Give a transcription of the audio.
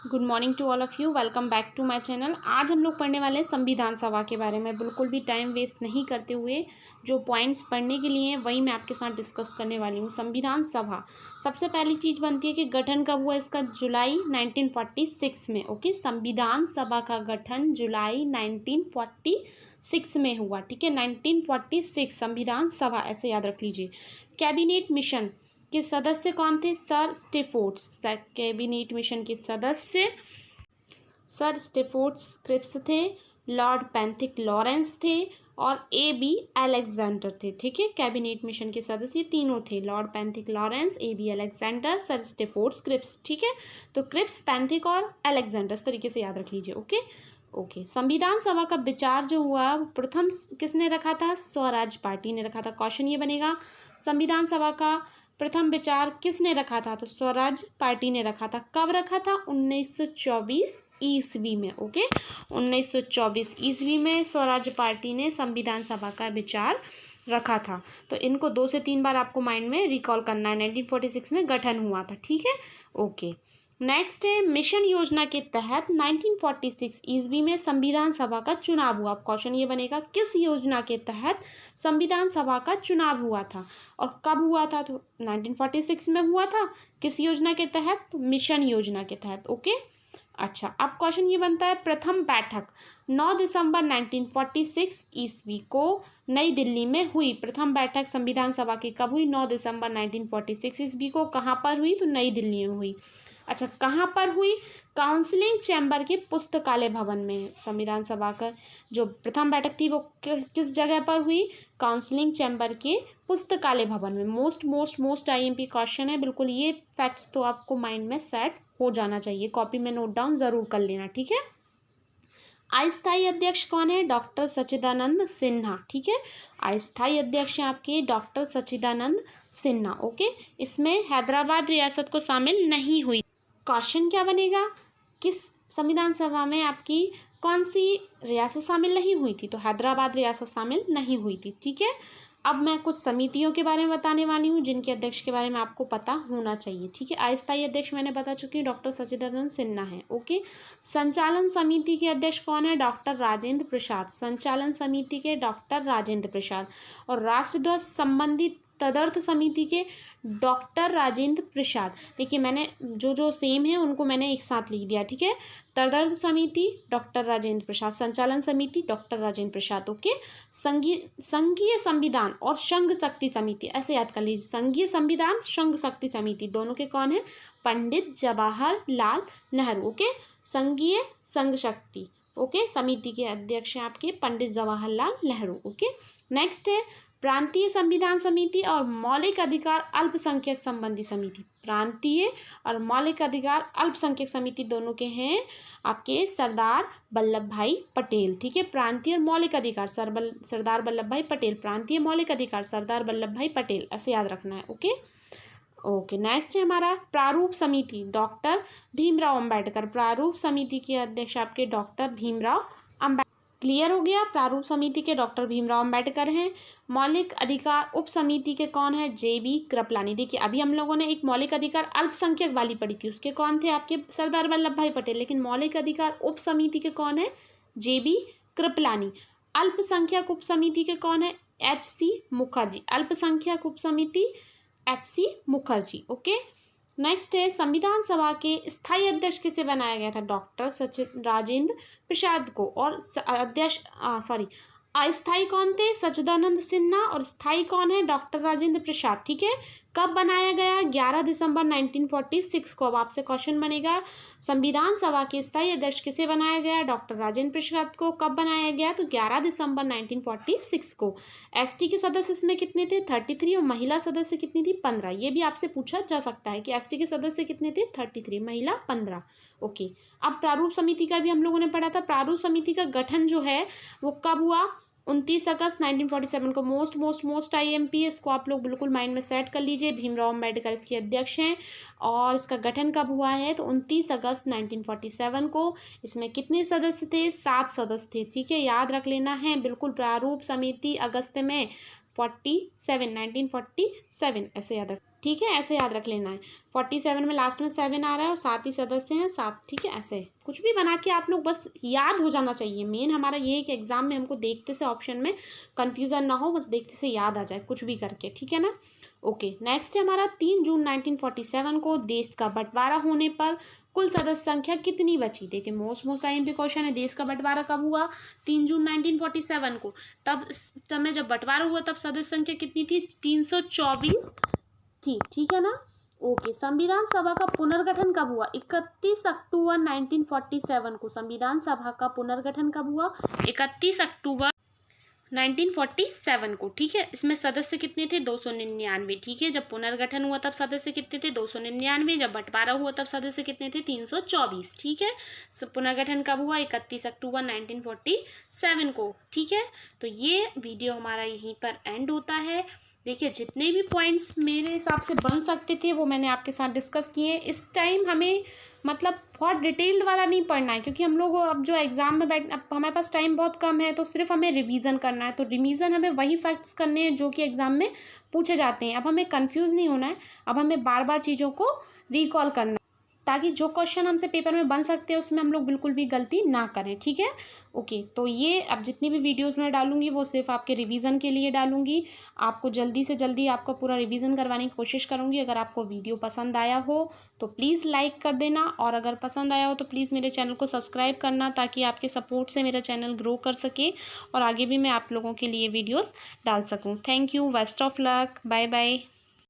Good morning to all of you. Welcome back to my channel. आज हम लोग पढ़ने वाले हैं संविधान सभा के बारे में। बिल्कुल भी टाइम वेस्ट नहीं करते हुए जो पॉइंट्स पढ़ने के लिए हैं वही मैं आपके साथ डिस्कस करने वाली हूँ। संविधान सभा सबसे पहली चीज़ बनती है कि गठन कब हुआ इसका, जुलाई 1946 में। ओके, संविधान सभा का गठन जुलाई 1946 में हुआ। ठीक है, 1946 संविधान सभा, ऐसे याद रख लीजिए। कैबिनेट मिशन के सदस्य कौन थे? सर स्टेफोर्ड्स। कैबिनेट मिशन के सदस्य सर स्टेफोर्ड्स क्रिप्स थे, लॉर्ड पेंथिक लॉरेंस थे और A.B. अलेक्जेंडर थे। ठीक है, कैबिनेट मिशन के सदस्य तीनों थे, Lord Pethick Lawrence, A.B. Alexander, Sir Staffords Cripps. ठीक है, तो क्रिप्स, पेंथिक और अलेक्जेंडर, इस तरीके से याद रख लीजिए। ओके, संविधान सभा का विचार जो हुआ वो प्रथम किसने रखा था? स्वराज पार्टी ने रखा था। क्वेश्चन ये बनेगा, संविधान सभा का प्रथम विचार किसने रखा था? तो स्वराज पार्टी ने रखा था। कब रखा था? 1924 ईस्वी में। ओके, 1924 ईस्वी में स्वराज पार्टी ने संविधान सभा का विचार रखा था। तो इनको 2 से 3 बार आपको माइंड में रिकॉल करना है। 1946 में गठन हुआ था। ठीक है, ओके। नेक्स्ट है, मिशन योजना के तहत 1946 ईस्वी में संविधान सभा का चुनाव हुआ। क्वेश्चन ये बनेगा, किस योजना के तहत संविधान सभा का चुनाव हुआ था और कब हुआ था? तो 1946 में हुआ था। किस योजना के तहत? तो मिशन योजना के तहत। ओके, अच्छा, अब क्वेश्चन ये बनता है, प्रथम बैठक 9 दिसंबर 1946 ईस्वी को नई दिल्ली में हुई। प्रथम बैठक संविधान सभा की कब हुई? 9 दिसंबर 1946 ईस्वी को। कहाँ पर हुई? तो नई दिल्ली में हुई। अच्छा, कहाँ पर हुई? काउंसलिंग चैम्बर के पुस्तकालय भवन में। संविधान सभा का जो प्रथम बैठक थी वो किस जगह पर हुई? काउंसलिंग चैम्बर के पुस्तकालय भवन में। मोस्ट IMP क्वेश्चन है, बिल्कुल ये फैक्ट्स तो आपको माइंड में सेट हो जाना चाहिए, कॉपी में नोट डाउन जरूर कर लेना। ठीक है, अस्थायी अध्यक्ष कौन है? डॉक्टर सच्चिदानंद सिन्हा। ठीक है, अस्थायी अध्यक्ष हैं आपके डॉक्टर सच्चिदानंद सिन्हा। ओके, इसमें हैदराबाद रियासत को शामिल नहीं हुई। क्वेश्चन क्या बनेगा, किस संविधान सभा में आपकी कौन सी रियासत शामिल नहीं हुई थी? तो हैदराबाद रियासत शामिल नहीं हुई थी। ठीक है, अब मैं कुछ समितियों के बारे में बताने वाली हूँ जिनके अध्यक्ष के बारे में आपको पता होना चाहिए। ठीक है, अस्थायी अध्यक्ष मैंने बता चुकी हूँ, डॉक्टर सच्चिदानंद सिन्हा है। ओके, संचालन समिति के अध्यक्ष कौन है? डॉक्टर राजेंद्र प्रसाद। संचालन समिति के डॉक्टर राजेंद्र प्रसाद। और राष्ट्रध्वज संबंधित तदर्थ समिति के डॉक्टर राजेंद्र प्रसाद। देखिए, मैंने जो सेम है उनको मैंने एक साथ लिख दिया। ठीक है, तदर्थ समिति डॉक्टर राजेंद्र प्रसाद, संचालन समिति डॉक्टर राजेंद्र प्रसाद। ओके, संघीय संविधान और संघ शक्ति समिति, ऐसे याद कर लीजिए, संघीय संविधान संघ शक्ति समिति दोनों के कौन है? पंडित जवाहरलाल नेहरू। ओके, संघीय संघ शक्ति ओके समिति के अध्यक्ष हैं आपके पंडित जवाहरलाल नेहरू। ओके, नेक्स्ट है प्रांतीय संविधान समिति और मौलिक अधिकार अल्पसंख्यक संबंधी समिति। प्रांतीय और मौलिक अधिकार अल्पसंख्यक समिति दोनों के हैं आपके सरदार वल्लभ भाई पटेल। ठीक है, प्रांतीय और मौलिक अधिकार सरदार वल्लभ भाई पटेल, प्रांतीय मौलिक अधिकार सरदार वल्लभ भाई पटेल, ऐसे याद रखना है। ओके, नेक्स्ट है हमारा प्रारूप समिति डॉक्टर भीमराव अंबेडकर। प्रारूप समिति के अध्यक्ष आपके डॉक्टर भीमराव अंबेडकर। क्लियर हो गया, प्रारूप समिति के डॉक्टर भीमराव अंबेडकर हैं। मौलिक अधिकार उप समिति के कौन है? JB कृपलानी। देखिए, अभी हम लोगों ने एक मौलिक अधिकार अल्पसंख्यक वाली पढ़ी थी, उसके कौन थे? आपके सरदार वल्लभ भाई पटेल। लेकिन मौलिक अधिकार उप समिति के कौन है? JB कृपलानी। अल्पसंख्यक उप समिति के कौन है? HC मुखर्जी। अल्पसंख्यक उप समिति HC मुखर्जी। ओके, नेक्स्ट है संविधान सभा के स्थायी अध्यक्ष किसे बनाया गया था? डॉक्टर राजेंद्र प्रसाद को। और अध्यक्ष अस्थायी कौन थे? सच्चिदानंद सिन्हा। और स्थायी कौन है? डॉक्टर राजेंद्र प्रसाद। ठीक है, कब बनाया गया? 11 दिसंबर 1946 को। अब आपसे क्वेश्चन बनेगा, संविधान सभा के स्थायी अध्यक्ष किसे बनाया गया? डॉक्टर राजेंद्र प्रसाद को। कब बनाया गया? तो 11 दिसंबर 1946 को। ST के सदस्य इसमें कितने थे? 33। और महिला सदस्य कितनी थी? 15। ये भी आपसे पूछा जा सकता है कि ST के सदस्य कितने थे? 33, महिला 15। ओके, अब प्रारूप समिति का भी हम लोगों ने पढ़ा था। प्रारूप समिति का गठन जो है वो कब हुआ? 29 अगस्त 1947 को। मोस्ट IMP, इसको आप लोग बिल्कुल माइंड में सेट कर लीजिए। भीमराव अंबेडकर इसके अध्यक्ष हैं। और इसका गठन कब हुआ है? तो 29 अगस्त 1947 को। इसमें कितने सदस्य थे? 7 सदस्य थे। ठीक है, याद रख लेना है बिल्कुल। प्रारूप समिति अगस्त में 1947 ऐसे याद रख, ठीक है, ऐसे याद रख लेना है। 47 में लास्ट में 7 आ रहा है और 7 ही सदस्य हैं, 7, ठीक है। ऐसे कुछ भी बना के आप लोग बस याद हो जाना चाहिए। मेन हमारा ये है कि एग्जाम में हमको देखते से ऑप्शन में कन्फ्यूज़न ना हो, बस देखते से याद आ जाए कुछ भी करके, ठीक है ना। ओके, नेक्स्ट है हमारा 3 जून 1947 को देश का बंटवारा होने पर कुल सदस्य संख्या कितनी बची। देखिए मोस्ट IMP क्वेश्चन है, देश का बंटवारा कब हुआ, 3 जून 1947 को। तब समय जब बंटवारा हुआ तब सदस्य संख्या कितनी थी, 324 थी, ठीक है ना। ओके, संविधान सभा का पुनर्गठन कब हुआ, 31 अक्टूबर 1947 को। संविधान सभा का पुनर्गठन कब हुआ, 31 अक्टूबर 1947 को, ठीक है। इसमें सदस्य कितने थे, 299, ठीक है। जब पुनर्गठन हुआ तब सदस्य कितने थे, 299। जब बंटवारा हुआ तब सदस्य कितने थे, 324, ठीक है। पुनर्गठन कब हुआ, 31 अक्टूबर 1947 को, ठीक है। तो ये वीडियो हमारा यहीं पर एंड होता है। देखिए जितने भी पॉइंट्स मेरे हिसाब से बन सकते थे वो मैंने आपके साथ डिस्कस किए। इस टाइम हमें मतलब बहुत डिटेल्ड वाला नहीं पढ़ना है, क्योंकि हम लोग अब जो एग्ज़ाम में अब हमारे पास टाइम बहुत कम है, तो सिर्फ हमें रिवीजन करना है। तो रिवीजन हमें वही फैक्ट्स करने हैं जो कि एग्ज़ाम में पूछे जाते हैं। अब हमें कंफ्यूज नहीं होना है, अब हमें बार बार चीज़ों को रिकॉल करना है, ताकि जो क्वेश्चन हमसे पेपर में बन सकते हैं उसमें हम लोग बिल्कुल भी गलती ना करें, ठीक है। ओके, तो ये अब जितनी भी वीडियोस मैं डालूंगी वो सिर्फ आपके रिवीजन के लिए डालूंगी। आपको जल्दी से जल्दी आपका पूरा रिवीजन करवाने की कोशिश करूंगी। अगर आपको वीडियो पसंद आया हो तो प्लीज़ लाइक कर देना, और अगर पसंद आया हो तो प्लीज़ मेरे चैनल को सब्सक्राइब करना, ताकि आपके सपोर्ट से मेरा चैनल ग्रो कर सके और आगे भी मैं आप लोगों के लिए वीडियोज़ डाल सकूँ। Thank you, best of luck, bye bye.